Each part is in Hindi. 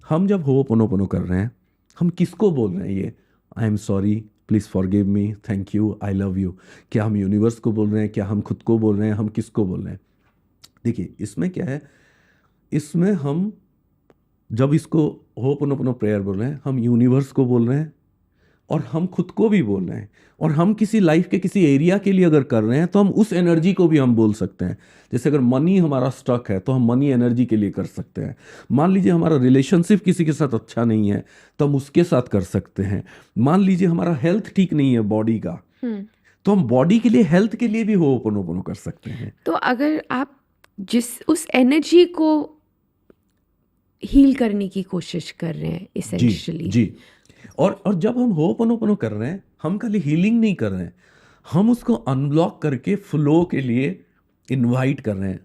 हम जब होपोनोपोनो कर रहे हैं, हम किसको बोल रहे हैं ये? I am sorry, please forgive me, thank you, I love you. क्या हम यूनिवर्स को बोल रहे हैं? क्या हम खुद को बोल रहे हैं? हम किसको बोल रहे हैं? देखिए, इसमें क्या है, इसमें हम जब इसको होपोनोपोनो प्रेयर बोल रहे हैं, हम यूनिवर्स को बोल रहे हैं और हम खुद को भी बोल रहे हैं। और हम किसी लाइफ के किसी एरिया के लिए अगर कर रहे हैं तो हम उस एनर्जी को भी हम बोल सकते हैं। जैसे अगर मनी हमारा स्टक है तो हम मनी एनर्जी के लिए कर सकते हैं। मान लीजिए हमारा रिलेशनशिप किसी के साथ अच्छा नहीं है तो हम उसके साथ कर सकते हैं। मान लीजिए हमारा हेल्थ ठीक नहीं है बॉडी का, तो हम बॉडी के लिए, हेल्थ के लिए भी होपोनोपोनो कर सकते हैं। तो अगर आप जिस उस एनर्जी को हील करने की कोशिश कर रहे हैं जी इसेंशियली, जी। और जब हम होपोनोपोनो कर रहे हैं, हम खाली हीलिंग नहीं कर रहे हैं, हम उसको अनब्लॉक करके फ्लो के लिए इनवाइट कर रहे हैं।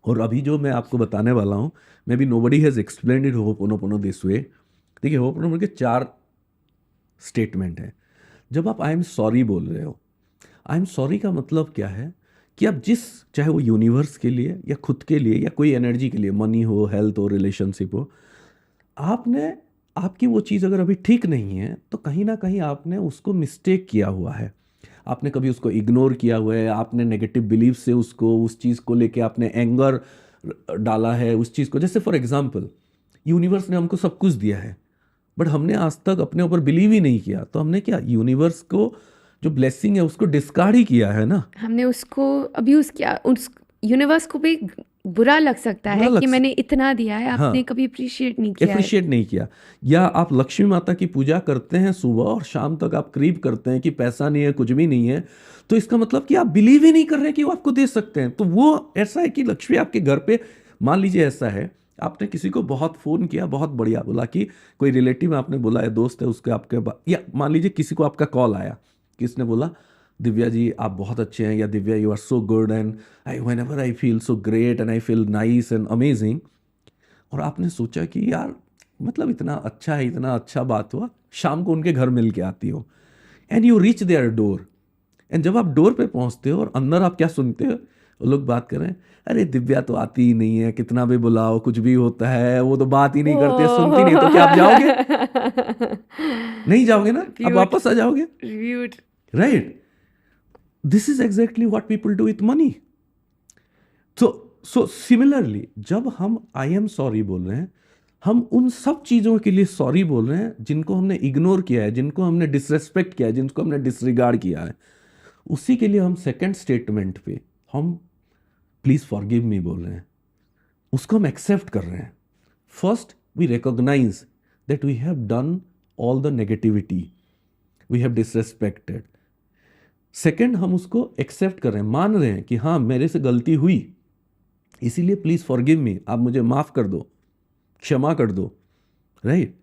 और अभी जो मैं आपको बताने वाला हूँ, may be nobody has explained it ho'oponopono this way. देखिए, होपोनोपोनो के 4 स्टेटमेंट हैं। जब आप आई एम सॉरी बोल रहे हो, आई एम सॉरी का मतलब क्या है कि आप चाहे वो यूनिवर्स के लिए या खुद के लिए या कोई एनर्जी के लिए, मनी हो, हेल्थ हो, रिलेशनशिप हो, आपने, आपकी वो चीज़ अगर अभी ठीक नहीं है तो कहीं ना कहीं आपने उसको मिस्टेक किया हुआ है। आपने कभी उसको इग्नोर किया हुआ है, आपने नेगेटिव बिलीफ से उसको, उस चीज़ को लेके आपने एंगर डाला है उस चीज़ को। जैसे फॉर एग्जांपल, यूनिवर्स ने हमको सब कुछ दिया है बट हमने आज तक अपने ऊपर बिलीव ही नहीं किया, तो हमने क्या, यूनिवर्स को जो ब्लेसिंग है उसको डिस्कार्ड ही किया है ना। हमने उसको अब्यूज़ किया। उस यूनिवर्स को भी बुरा लग सकता बुरा है लग कि मैंने इतना दिया है, हाँ, आपने कभी अप्रिशिएट नहीं किया है। एप्रिशिएट नहीं किया। या आप लक्ष्मी माता की पूजा करते हैं सुबह और शाम तक आप क्रीप करते हैं कि पैसा नहीं है, कुछ भी नहीं है, तो इसका मतलब कि आप बिलीव ही नहीं कर रहे कि वो आपको दे सकते हैं। तो वो ऐसा है कि लक्ष्मी आपके घर पे, मान लीजिए ऐसा है, आपने किसी को बहुत फ़ोन किया, बहुत बढ़िया बोला कि कोई रिलेटिव आपने बोला है, दोस्त है उसके आपके या मान लीजिए किसी को आपका कॉल आया, किसने बोला दिव्या जी आप बहुत अच्छे हैं, या Divya you are so good and I whenever I feel so great and I feel nice and amazing. और आपने सोचा कि यार मतलब इतना अच्छा है, इतना अच्छा बात हुआ, शाम को उनके घर मिल के आती हो and you reach their door. And जब आप डोर पे पहुंचते हो और अंदर आप क्या सुनते हो, वो लोग बात कर रहे हैं, अरे दिव्या तो आती ही नहीं है, कितना भी बुलाओ कुछ भी होता है, वो तो बात ही नहीं करते, सुनती नहीं, तो क्या आप जाओगे? नहीं जाओगे ना, आप वापस आ जाओगे, right? This is exactly what people do with money. So similarly जब हम आई एम सॉरी बोल रहे हैं, हम उन सब चीज़ों के लिए सॉरी बोल रहे हैं जिनको हमने इग्नोर किया है, जिनको हमने डिसरेस्पेक्ट किया है, जिनको हमने डिसरिगार्ड किया है। उसी के लिए हम सेकंड स्टेटमेंट पे हम प्लीज़ फॉरगिव मी बोल रहे हैं, उसको हम एक्सेप्ट कर रहे हैं। First we recognize that we have done all the negativity, we have disrespected. Second, हम उसको एक्सेप्ट कर रहे हैं, मान रहे हैं कि हाँ मेरे से गलती हुई, इसीलिए प्लीज़ फॉरगिव मी, आप मुझे माफ़ कर दो, क्षमा कर दो, राइट?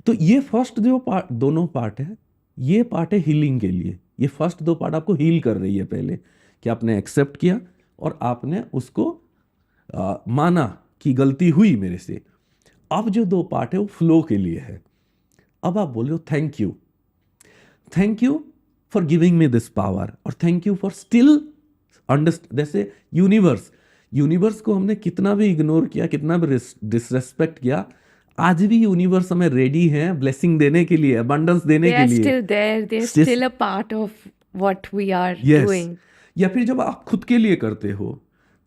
तो ये फर्स्ट जो पार्ट, दोनों पार्ट है, ये पार्ट है हीलिंग के लिए। ये फर्स्ट 2 पार्ट आपको हील कर रही है पहले, कि आपने एक्सेप्ट किया और आपने उसको माना कि गलती हुई मेरे से। अब जो 2 पार्ट है वो फ्लो के लिए है। अब आप बोल रहे हो thank you for giving me this power, और thank you for still understand. जैसे यूनिवर्स को हमने कितना भी इग्नोर किया, कितना भी डिसरेस्पेक्ट किया, आज भी यूनिवर्स हमें रेडी है ब्लेसिंग देने के लिए, अबंडेंस देने They के are लिए। still there. They're still a part of what we are yes. doing. या फिर जब आप खुद के लिए करते हो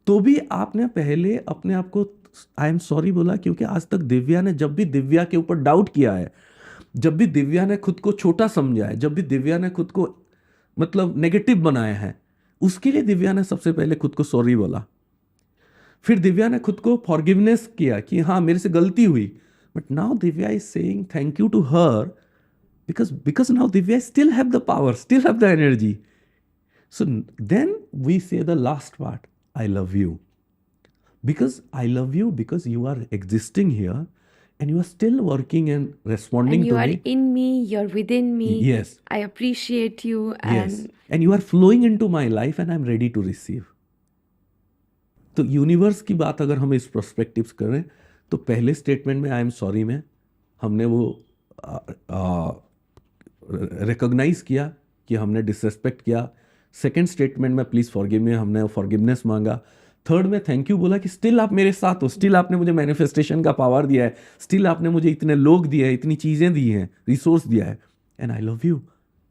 तो भी आपने पहले अपने आप को आई एम सॉरी बोला, क्योंकि आज तक दिव्या ने, जब भी दिव्या के ऊपर डाउट किया है, जब भी दिव्या ने खुद को छोटा समझा है, जब भी दिव्या ने खुद को मतलब नेगेटिव बनाया है, उसके लिए दिव्या ने सबसे पहले खुद को सॉरी बोला। फिर दिव्या ने खुद को फॉरगिवनेस किया कि हाँ मेरे से गलती हुई, but now Divya is saying thank you to her, because now Divya still have the power, still have the energy. So then we say the last part, I love you. Because I love you because you are existing here and you are still working and responding And you to are me. in me, you're within me. Yes. I appreciate you. Yes. And And you are flowing into my life and I'm ready to receive. तो यूनिवर्स की बात अगर हम इस पर्सपेक्टिव करें तो पहले स्टेटमेंट में आई एम सॉरी में हमने वो रिकॉग्नाइज किया कि हमने डिसरेस्पेक्ट किया। सेकंड स्टेटमेंट में प्लीज़ फॉरगिव मी, हमने फॉरगिवनेस मांगा। थर्ड में थैंक यू बोला कि स्टिल आप मेरे साथ हो, स्टिल आपने मुझे मैनिफेस्टेशन का पावर दिया है, स्टिल आपने मुझे इतने लोग दिए हैं, इतनी चीज़ें दी हैं, रिसोर्स दिया है, and I love you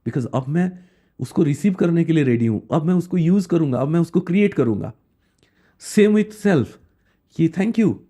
because अब मैं उसको रिसीव करने के लिए रेडी हूँ, अब मैं उसको यूज़ करूँगा, अब मैं उसको क्रिएट करूँगा। सेम विथ सेल्फ, ये थैंक यू